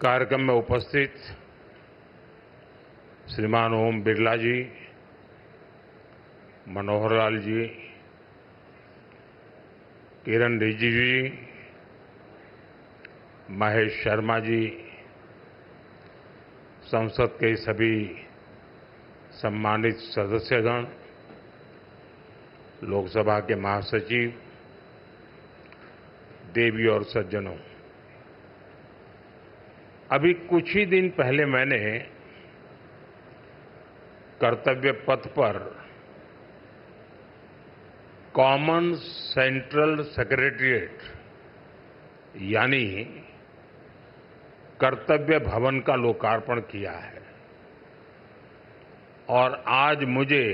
कार्यक्रम में उपस्थित श्रीमान ओम बिरला जी, मनोहर लाल जी, किरण रिजिजू जी, महेश शर्मा जी, संसद के सभी सम्मानित सदस्यगण, लोकसभा के महासचिव, देवी और सज्जनों, अभी कुछ ही दिन पहले मैंने कर्तव्य पथ पर कॉमन सेंट्रल सेक्रेटेरिएट यानी कर्तव्य भवन का लोकार्पण किया है और आज मुझे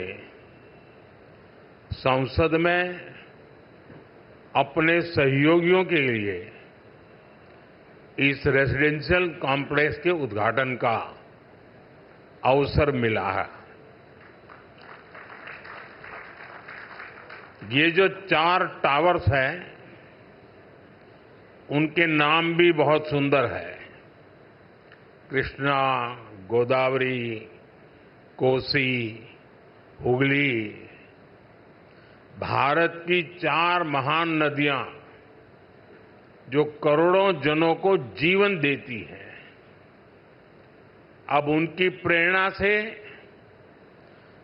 संसद में अपने सहयोगियों के लिए इस रेजिडेंशियल कॉम्प्लेक्स के उद्घाटन का अवसर मिला है। ये जो 4 टावर्स हैं, उनके नाम भी बहुत सुंदर है। कृष्णा, गोदावरी, कोसी, हुगली, भारत की 4 महान नदियां जो करोड़ों जनों को जीवन देती हैं, अब उनकी प्रेरणा से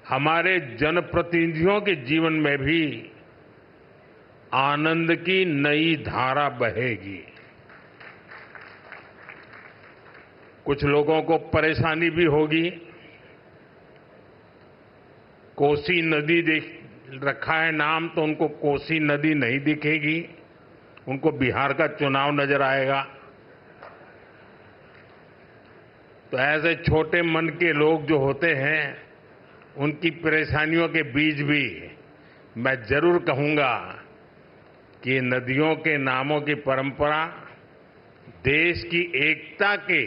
हमारे जनप्रतिनिधियों के जीवन में भी आनंद की नई धारा बहेगी। कुछ लोगों को परेशानी भी होगी। कोसी नदी देख रखा है नाम, तो उनको कोसी नदी नहीं दिखेगी, उनको बिहार का चुनाव नजर आएगा। तो ऐसे छोटे मन के लोग जो होते हैं, उनकी परेशानियों के बीच भी मैं जरूर कहूंगा कि नदियों के नामों की परंपरा देश की एकता के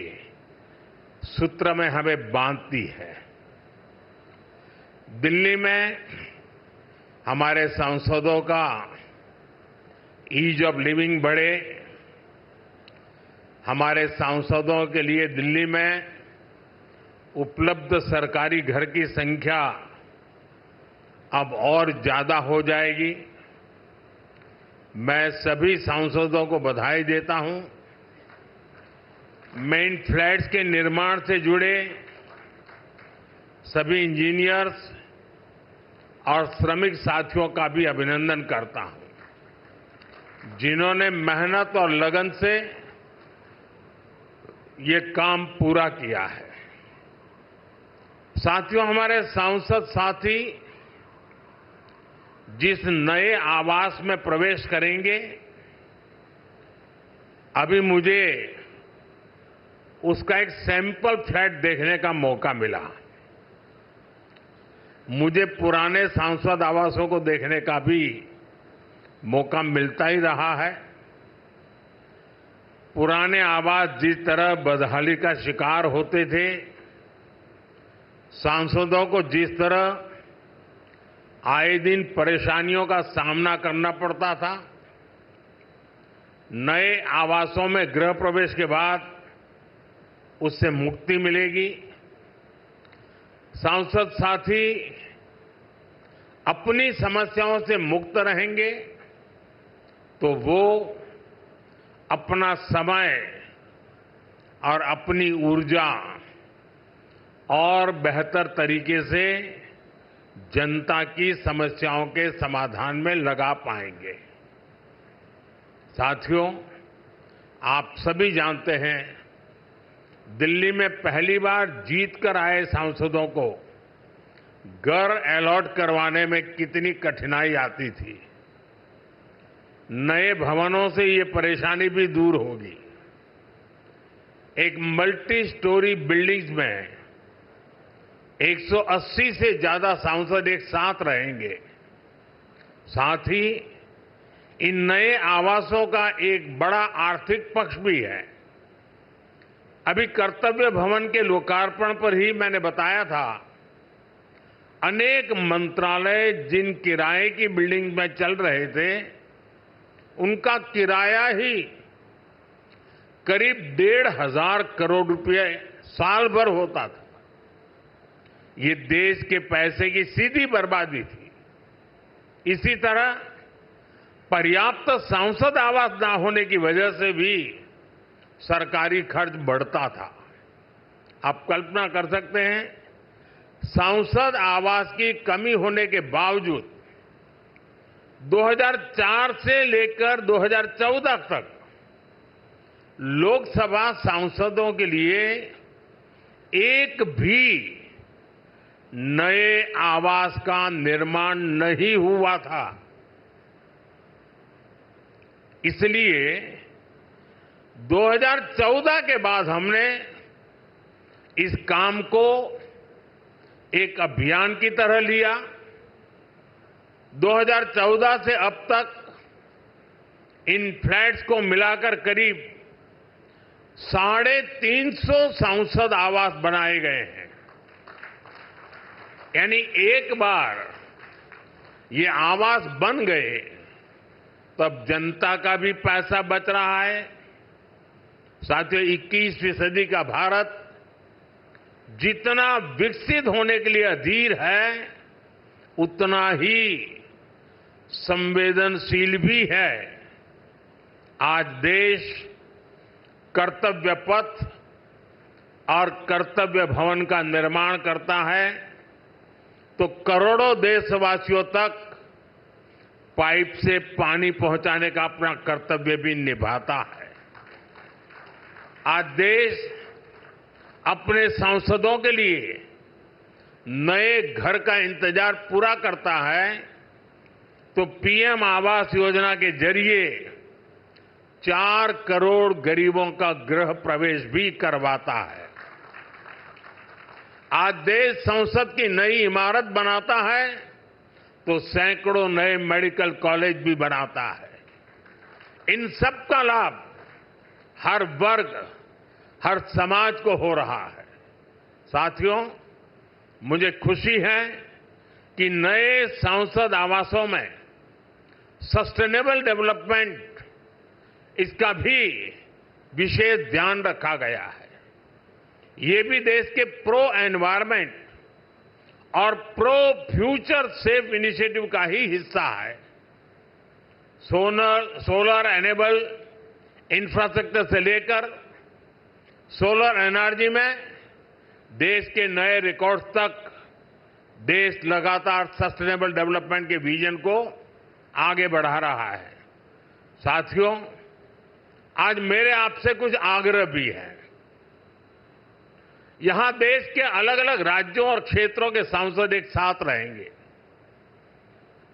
सूत्र में हमें बांधती है। दिल्ली में हमारे सांसदों का ईज ऑफ लिविंग बढ़े, हमारे सांसदों के लिए दिल्ली में उपलब्ध सरकारी घर की संख्या अब और ज्यादा हो जाएगी। मैं सभी सांसदों को बधाई देता हूं। मेन फ्लैट्स के निर्माण से जुड़े सभी इंजीनियर्स और श्रमिक साथियों का भी अभिनंदन करता हूं, जिन्होंने मेहनत और लगन से ये काम पूरा किया है। साथियों, हमारे सांसद साथी जिस नए आवास में प्रवेश करेंगे, अभी मुझे उसका एक सैंपल फ्लैट देखने का मौका मिला। मुझे पुराने सांसद आवासों को देखने का भी मौका मिलता ही रहा है। पुराने आवास जिस तरह बदहाली का शिकार होते थे, सांसदों को जिस तरह आए दिन परेशानियों का सामना करना पड़ता था, नए आवासों में गृह प्रवेश के बाद उससे मुक्ति मिलेगी। सांसद साथी अपनी समस्याओं से मुक्त रहेंगे तो वो अपना समय और अपनी ऊर्जा और बेहतर तरीके से जनता की समस्याओं के समाधान में लगा पाएंगे। साथियों, आप सभी जानते हैं, दिल्ली में पहली बार जीत कर आए सांसदों को घर अलॉट करवाने में कितनी कठिनाई आती थी। नए भवनों से ये परेशानी भी दूर होगी। एक मल्टी स्टोरी बिल्डिंग्स में 180 से ज्यादा सांसद एक साथ रहेंगे। साथ ही इन नए आवासों का एक बड़ा आर्थिक पक्ष भी है। अभी कर्तव्य भवन के लोकार्पण पर ही मैंने बताया था, अनेक मंत्रालय जिन किराए की बिल्डिंग में चल रहे थे, उनका किराया ही करीब 1,500 करोड़ रुपए साल भर होता था। ये देश के पैसे की सीधी बर्बादी थी। इसी तरह पर्याप्त सांसद आवास न होने की वजह से भी सरकारी खर्च बढ़ता था। आप कल्पना कर सकते हैं, सांसद आवास की कमी होने के बावजूद 2004 से लेकर 2014 तक लोकसभा सांसदों के लिए एक भी नए आवास का निर्माण नहीं हुआ था। इसलिए 2014 के बाद हमने इस काम को एक अभियान की तरह लिया। 2014 से अब तक इन फ्लैट्स को मिलाकर करीब 350 सांसद आवास बनाए गए हैं। यानी एक बार ये आवास बन गए तब जनता का भी पैसा बच रहा है। साथियों, 21वीं सदी का भारत जितना विकसित होने के लिए अधीर है, उतना ही संवेदनशील भी है। आज देश कर्तव्य पथ और कर्तव्य भवन का निर्माण करता है तो करोड़ों देशवासियों तक पाइप से पानी पहुंचाने का अपना कर्तव्य भी निभाता है। आज देश अपने सांसदों के लिए नए घर का इंतजार पूरा करता है तो पीएम आवास योजना के जरिए 4 करोड़ गरीबों का गृह प्रवेश भी करवाता है। आज देश संसद की नई इमारत बनाता है तो सैकड़ों नए मेडिकल कॉलेज भी बनाता है। इन सब का लाभ हर वर्ग, हर समाज को हो रहा है। साथियों, मुझे खुशी है कि नए सांसद आवासों में सस्टेनेबल डेवलपमेंट, इसका भी विशेष ध्यान रखा गया है। ये भी देश के प्रो एनवायरमेंट और प्रो फ्यूचर सेफ इनिशिएटिव का ही हिस्सा है। सोलर एनेबल इंफ्रास्ट्रक्चर से लेकर सोलर एनर्जी में देश के नए रिकॉर्ड्स तक देश लगातार सस्टेनेबल डेवलपमेंट के विजन को आगे बढ़ा रहा है। साथियों, आज मेरे आपसे कुछ आग्रह भी हैं। यहां देश के अलग अलग राज्यों और क्षेत्रों के सांसद एक साथ रहेंगे।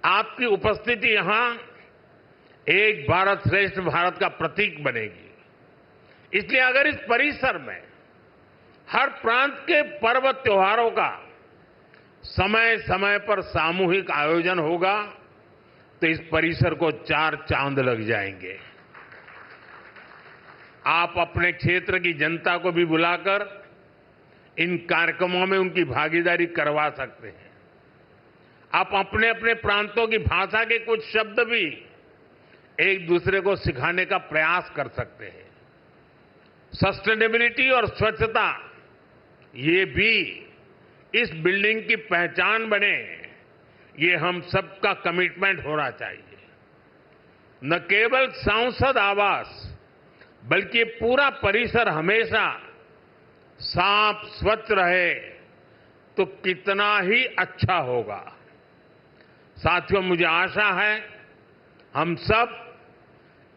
आपकी उपस्थिति यहां एक भारत श्रेष्ठ भारत का प्रतीक बनेगी। इसलिए अगर इस परिसर में हर प्रांत के पर्व त्योहारों का समय समय पर सामूहिक आयोजन होगा तो इस परिसर को 4 चांद लग जाएंगे। आप अपने क्षेत्र की जनता को भी बुलाकर इन कार्यक्रमों में उनकी भागीदारी करवा सकते हैं। आप अपने अपने प्रांतों की भाषा के कुछ शब्द भी एक दूसरे को सिखाने का प्रयास कर सकते हैं। सस्टेनेबिलिटी और स्वच्छता, ये भी इस बिल्डिंग की पहचान बने, ये हम सबका कमिटमेंट होना चाहिए। न केवल सांसद आवास बल्कि पूरा परिसर हमेशा साफ स्वच्छ रहे तो कितना ही अच्छा होगा। साथियों, मुझे आशा है हम सब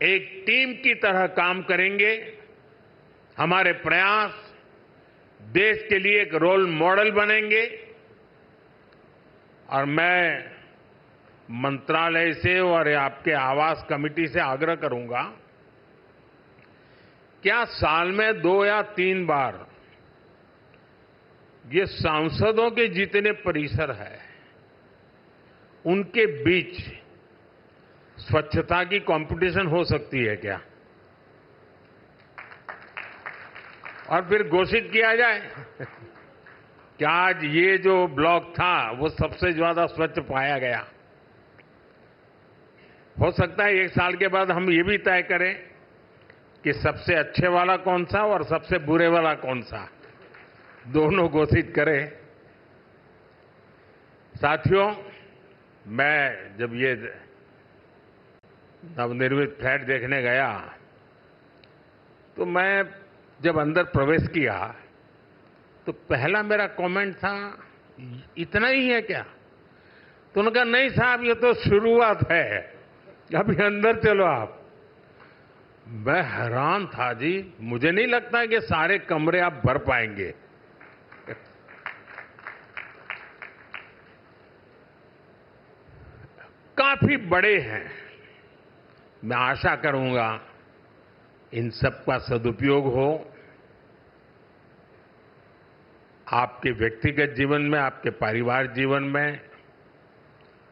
एक टीम की तरह काम करेंगे। हमारे प्रयास देश के लिए एक रोल मॉडल बनेंगे। और मैं मंत्रालय से और आपके आवास कमेटी से आग्रह करूंगा, क्या साल में 2 या 3 बार ये सांसदों के जितने परिसर है उनके बीच स्वच्छता की कंपटीशन हो सकती है क्या? और फिर घोषित किया जाए कि आज ये जो ब्लॉक था वो सबसे ज्यादा स्वच्छ पाया गया। हो सकता है 1 साल के बाद हम ये भी तय करें कि सबसे अच्छे वाला कौन सा और सबसे बुरे वाला कौन सा, दोनों घोषित करे। साथियों, मैं जब ये नवनिर्मित फ्लैट देखने गया तो मैं जब अंदर प्रवेश किया तो पहला मेरा कमेंट था, इतना ही है क्या? तो उन्होंने कहा, नहीं साहब, ये तो शुरुआत है, अभी अंदर चलो आप। मैं हैरान था जी, मुझे नहीं लगता कि सारे कमरे आप भर पाएंगे। काफी बड़े हैं। मैं आशा करूंगा इन सब का सदुपयोग हो, आपके व्यक्तिगत जीवन में, आपके परिवार जीवन में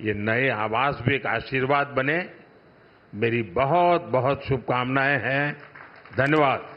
ये नए आवास भी एक आशीर्वाद बने। मेरी बहुत बहुत शुभकामनाएं हैं। धन्यवाद।